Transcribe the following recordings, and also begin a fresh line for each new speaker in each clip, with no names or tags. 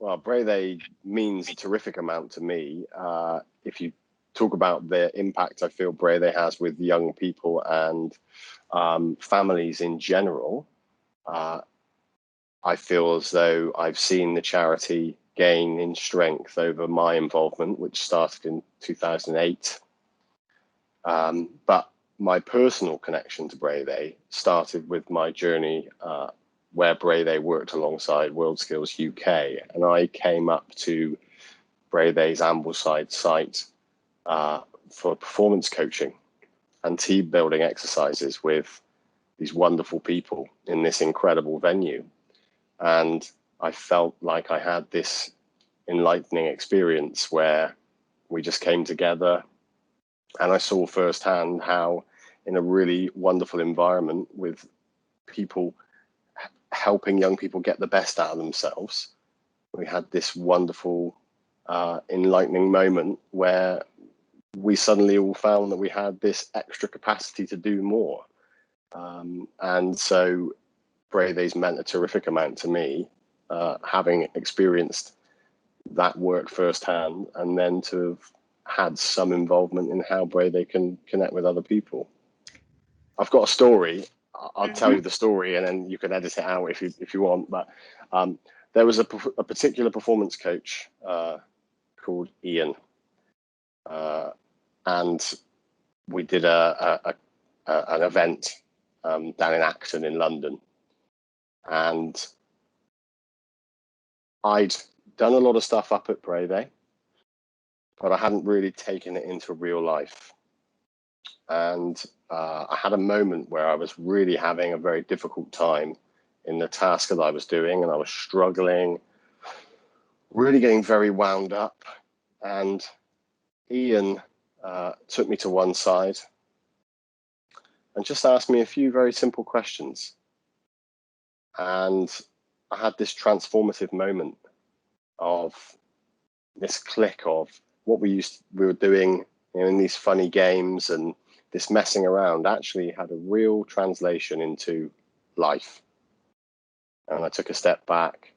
Well, Brathay means a terrific amount to me. If you talk about the impact I feel Brathay has with young people and families in general, I feel as though I've seen the charity gain in strength over my involvement, which started in 2008. But my personal connection to Brathay started with my journey where Brathay worked alongside WorldSkills UK, and I came up to Brathay's Ambleside site for performance coaching and team building exercises with these wonderful people in this incredible venue. And I felt like I had this enlightening experience where we just came together, and I saw firsthand how in a really wonderful environment with people helping young people get the best out of themselves, we had this wonderful enlightening moment where we suddenly all found that we had this extra capacity to do more. And so Brathay's meant a terrific amount to me, having experienced that work firsthand, and then to have had some involvement in how Brathay can connect with other people. I've got a story. I'll tell you the story, and then you can edit it out if you want. But there was a particular performance coach called Ian, and we did an event down in Acton in London, and I'd done a lot of stuff up at Brathay, but I hadn't really taken it into real life. And I had a moment where I was really having a very difficult time in the task that I was doing, and I was struggling, really getting very wound up. And Ian took me to one side and just asked me a few very simple questions. And I had this transformative moment of this click of what we were doing, in these funny games and this messing around actually had a real translation into life. And I took a step back,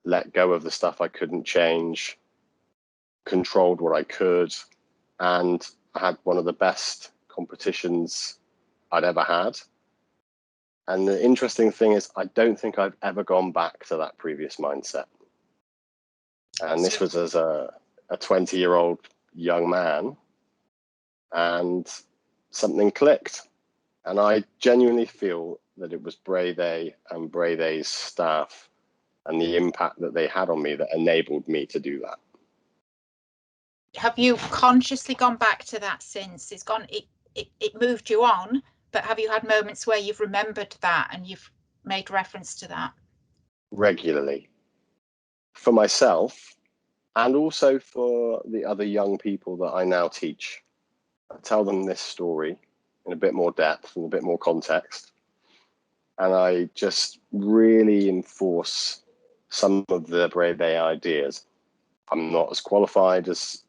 let go of the stuff I couldn't change, controlled what I could, and I had one of the best competitions I'd ever had. And the interesting thing is, I don't think I've ever gone back to that previous mindset. And this was as a 20-year-old young man, and something clicked. And I genuinely feel that it was Brathay and Brathay's staff and the impact that they had on me that enabled me to do that.
Have you consciously gone back to that since? It moved you on, but have you had moments where you've remembered that and you've made reference to that?
Regularly. For myself, and also for the other young people that I now teach. I tell them this story in a bit more depth and a bit more context. And I just really enforce some of the Brathay ideas. I'm not as qualified as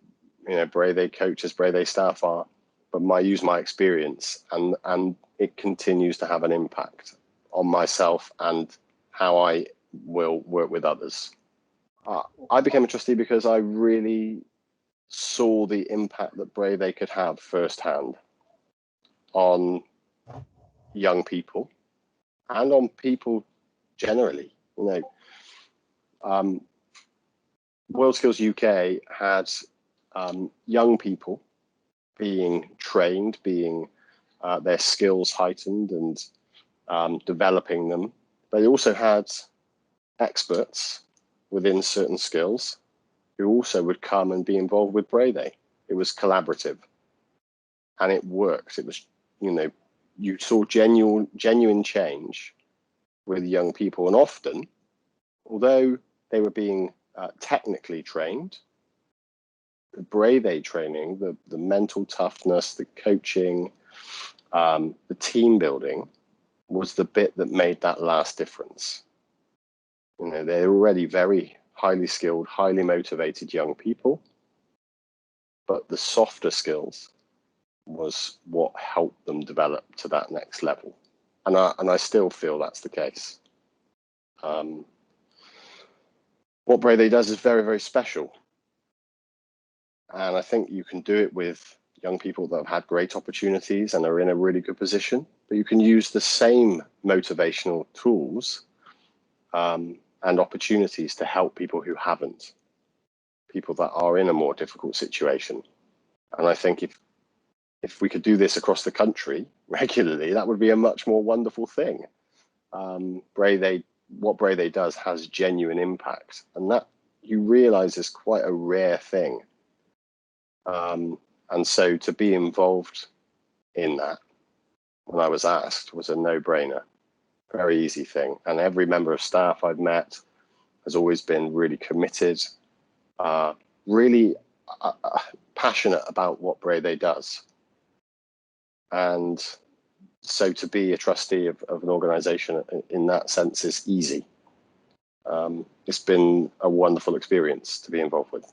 Brathay coaches, Brathay staff are, but I use my experience, and it continues to have an impact on myself and how I will work with others. I became a trustee because I really saw the impact that Brathay could have firsthand on young people and on people generally. WorldSkills UK had young people being trained, being their skills heightened and developing them. They also had experts within certain skills who also would come and be involved with Brathay. It was collaborative, and it worked. It was, you saw genuine change with young people, and often, although they were being technically trained, the Brathay training, the mental toughness, the coaching, the team building was the bit that made that last difference. They're already very highly skilled, highly motivated young people, but the softer skills was what helped them develop to that next level. And I still feel that's the case. what Brathay does is very, very special. And I think you can do it with young people that have had great opportunities and are in a really good position, but you can use the same motivational tools and opportunities to help people who haven't, people that are in a more difficult situation. And I think if we could do this across the country regularly, that would be a much more wonderful thing. What Brathay does has genuine impact, and that you realize is quite a rare thing. And so to be involved in that, when I was asked, was a no-brainer, very easy thing. And every member of staff I've met has always been really committed, really passionate about what Brathay does. And so to be a trustee of an organization in that sense is easy. It's been a wonderful experience to be involved with.